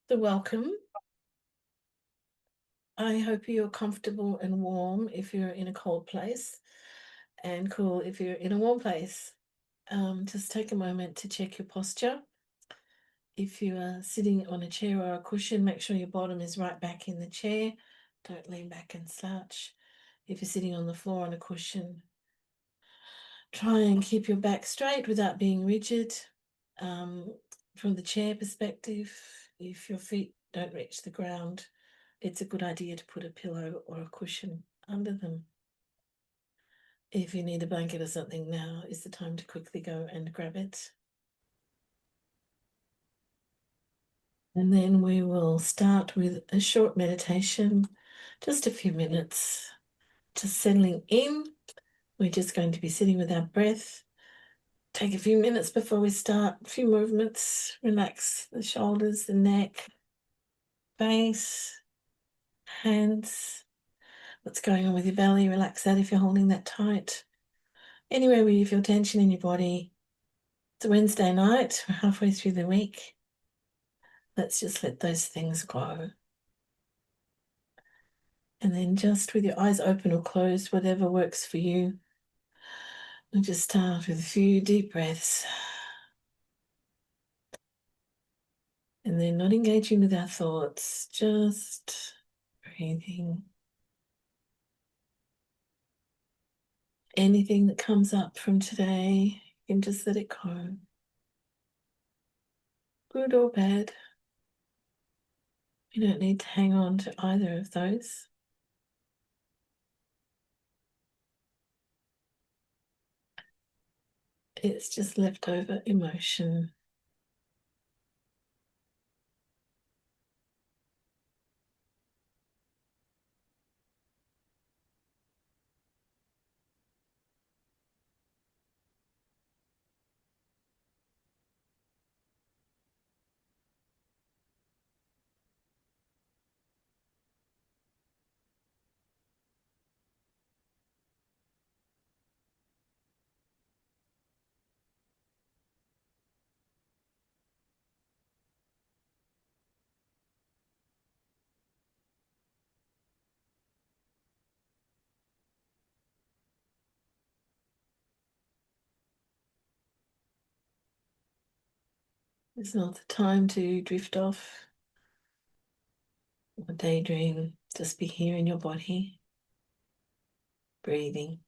the welcome. I hope you're comfortable and warm if you're in a cold place, and cool if you're in a warm place. Just take a moment to check your posture. If you are sitting on a chair or a cushion, make sure your bottom is right back in the chair. Don't lean back and slouch. If you're sitting on the floor on a cushion, try and keep your back straight without being rigid. From the chair perspective, if your feet don't reach the ground, it's a good idea to put a pillow or a cushion under them. If you need a blanket or something, now is the time to quickly go and grab it. And then we will start with a short meditation, just a few minutes, just settling in. We're just going to be sitting with our breath. Take a few minutes before we start, a few movements, relax the shoulders, the neck, face, hands. What's going on with your belly? Relax that if you're holding that tight. Anywhere where you feel tension in your body. It's a Wednesday night, we're halfway through the week. Let's just let those things go. And then just with your eyes open or closed, whatever works for you. We'll just start with a few deep breaths. And then not engaging with our thoughts, just breathing. Anything that comes up from today, you can just let it go. Good or bad. You don't need to hang on to either of those. It's just leftover emotion. It's not the time to drift off or daydream. Just be here in your body, breathing.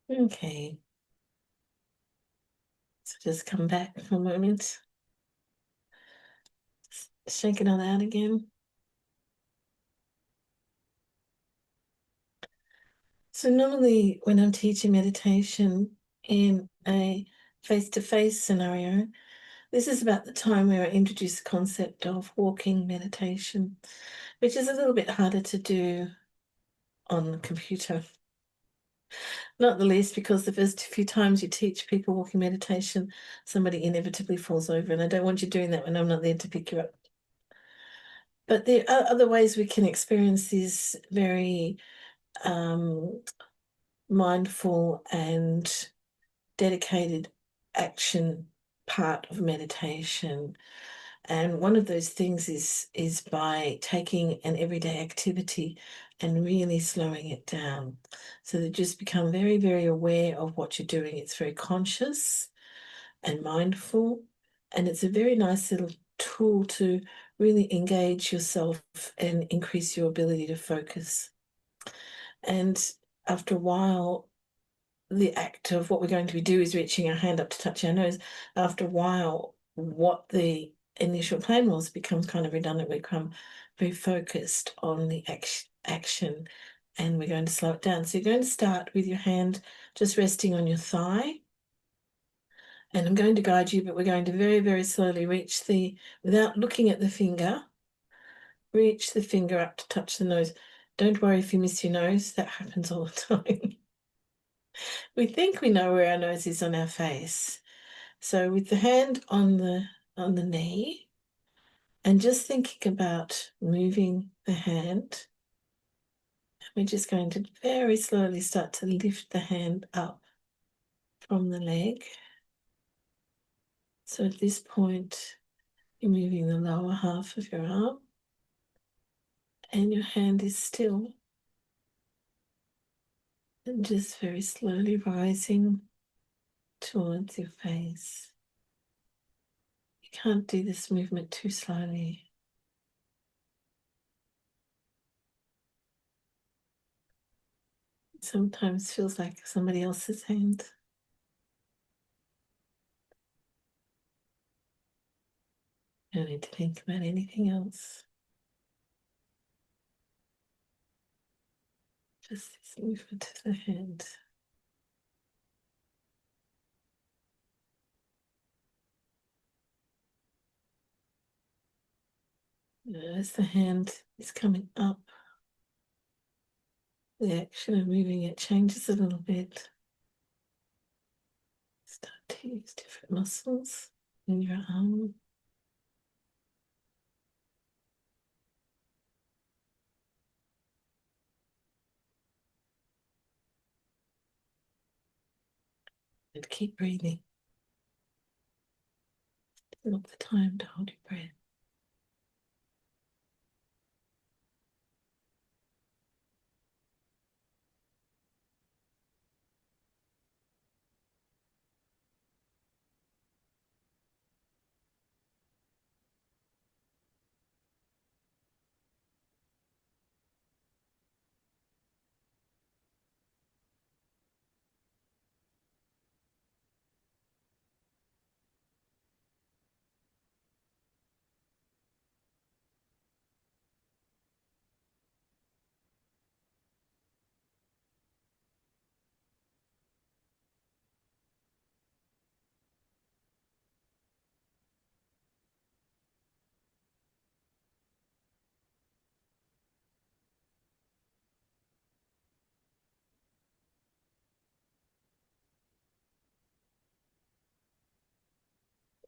Okay. So just come back for a moment. Shake it all out again. So normally when I'm teaching meditation in a face-to-face scenario, this is about the time where I introduce the concept of walking meditation, which is a little bit harder to do on the computer. Not the least because the first few times you teach people walking meditation, somebody inevitably falls over, and I don't want you doing that when I'm not there to pick you up. But there are other ways we can experience this very mindful and dedicated action part of meditation. And one of those things is by taking an everyday activity and really slowing it down. So that you just become very, very aware of what you're doing. It's very conscious and mindful. And it's a very nice little tool to really engage yourself and increase your ability to focus. And after a while, the act of what we're going to do is reaching our hand up to touch our nose. After a while, what the initial plan was becomes kind of redundant. We become very focused on the action, and we're going to slow it down. So you're going to start with your hand just resting on your thigh. And I'm going to guide you, but we're going to very, very slowly reach without looking at the finger, reach the finger up to touch the nose. Don't worry if you miss your nose, that happens all the time. We think we know where our nose is on our face. So with the hand on the knee, and just thinking about moving the hand, we're just going to very slowly start to lift the hand up from the leg. So at this point, you're moving the lower half of your arm, and your hand is still, and just very slowly rising towards your face. You can't do this movement too slowly. It sometimes feels like somebody else's hand. You don't need to think about anything else. Just this movement of the hand. As the hand is coming up, the action of moving it changes a little bit. Start to use different muscles in your arm. And keep breathing. Not the time to hold your breath.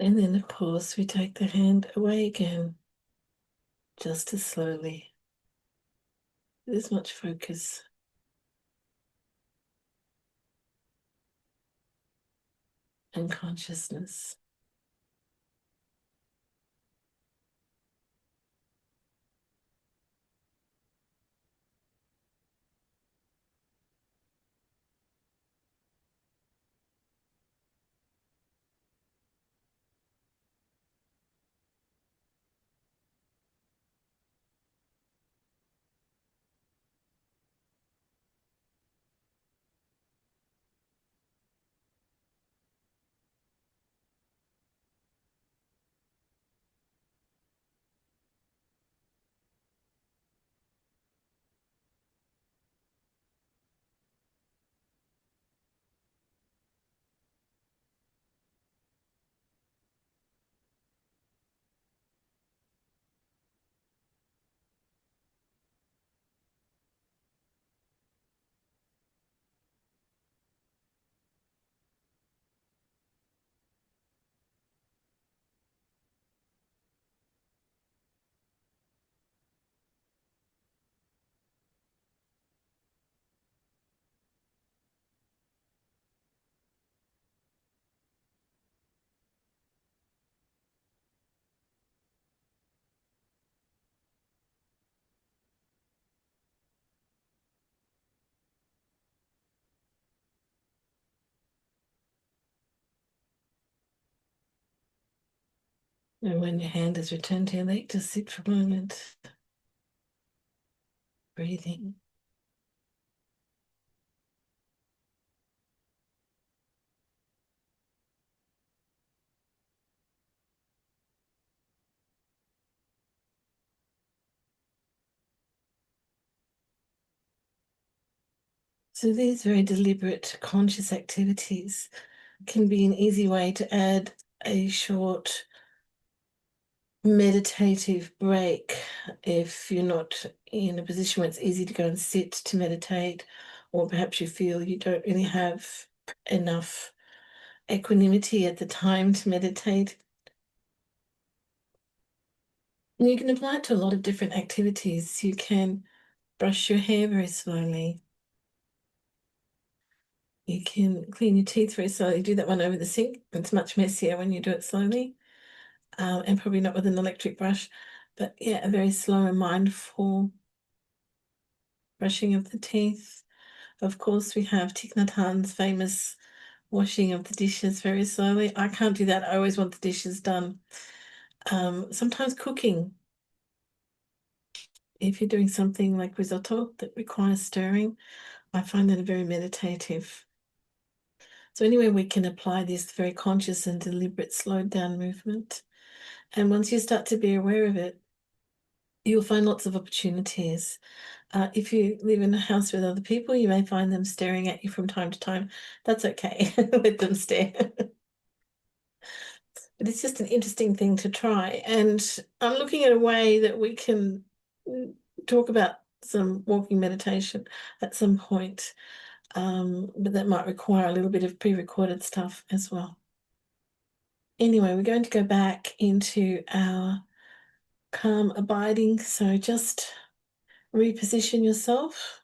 And then, of course, we take the hand away again, just as slowly, with as much focus and consciousness. And when your hand is returned to your leg, just sit for a moment, breathing. So these very deliberate, conscious activities can be an easy way to add a short meditative break if you're not in a position where it's easy to go and sit to meditate, or perhaps you feel you don't really have enough equanimity at the time to meditate. And you can apply it to a lot of different activities. You can brush your hair very slowly. You can clean your teeth very slowly. Do that one over the sink. It's much messier when you do it slowly, and probably not with an electric brush. But yeah, a very slow and mindful brushing of the teeth. Of course, we have Thich Nhat Hanh's famous washing of the dishes very slowly. I can't do that. I always want the dishes done. Sometimes cooking, if you're doing something like risotto that requires stirring, I find that very meditative. So anyway, we can apply this very conscious and deliberate slowed down movement. And once you start to be aware of it, you'll find lots of opportunities. If you live in a house with other people, you may find them staring at you from time to time. That's okay. Let them stare. But it's just an interesting thing to try. And I'm looking at a way that we can talk about some walking meditation at some point, but that might require a little bit of pre-recorded stuff as well. Anyway, we're going to go back into our calm abiding. So just reposition yourself.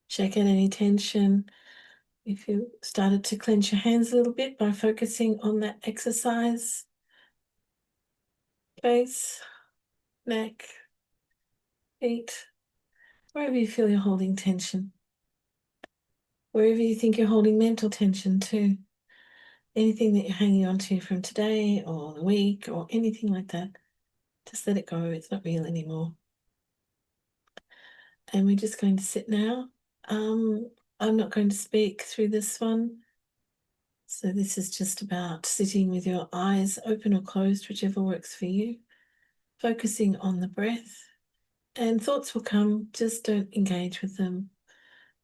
Check out any tension. If you started to clench your hands a little bit by focusing on that exercise, face, neck, feet, wherever you feel you're holding tension, wherever you think you're holding mental tension too, anything that you're hanging on to from today or the week or anything like that, just let it go. It's not real anymore. And we're just going to sit now. I'm not going to speak through this one. So this is just about sitting with your eyes open or closed, whichever works for you, focusing on the breath. And thoughts will come, just don't engage with them.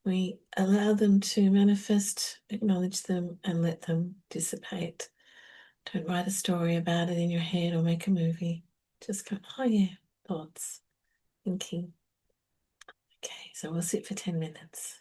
We allow them to manifest, acknowledge them, and let them dissipate. Don't write a story about it in your head or make a movie. Just go, oh yeah, thoughts, thinking. Okay, so we'll sit for 10 minutes.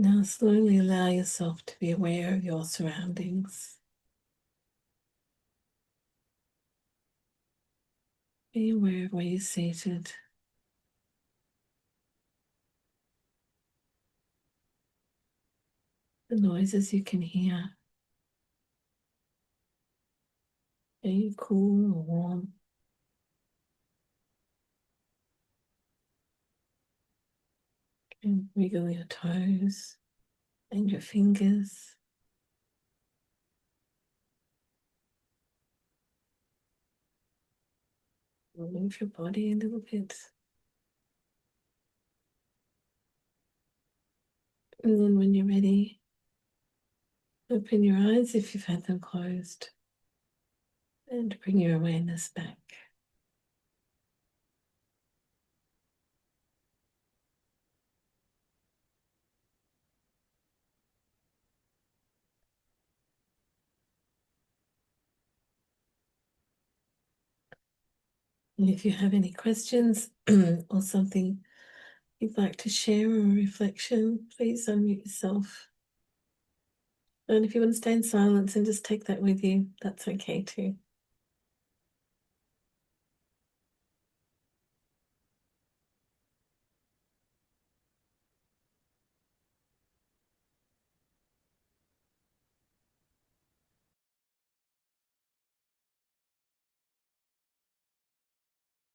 Now slowly allow yourself to be aware of your surroundings. Be aware of where you're seated. The noises you can hear. Are you cool or warm? And wiggle your toes and your fingers. Move your body a little bit. And then when you're ready, open your eyes if you've had them closed. And bring your awareness back. And if you have any questions or something you'd like to share or a reflection, please unmute yourself. And if you want to stay in silence and just take that with you, that's okay too.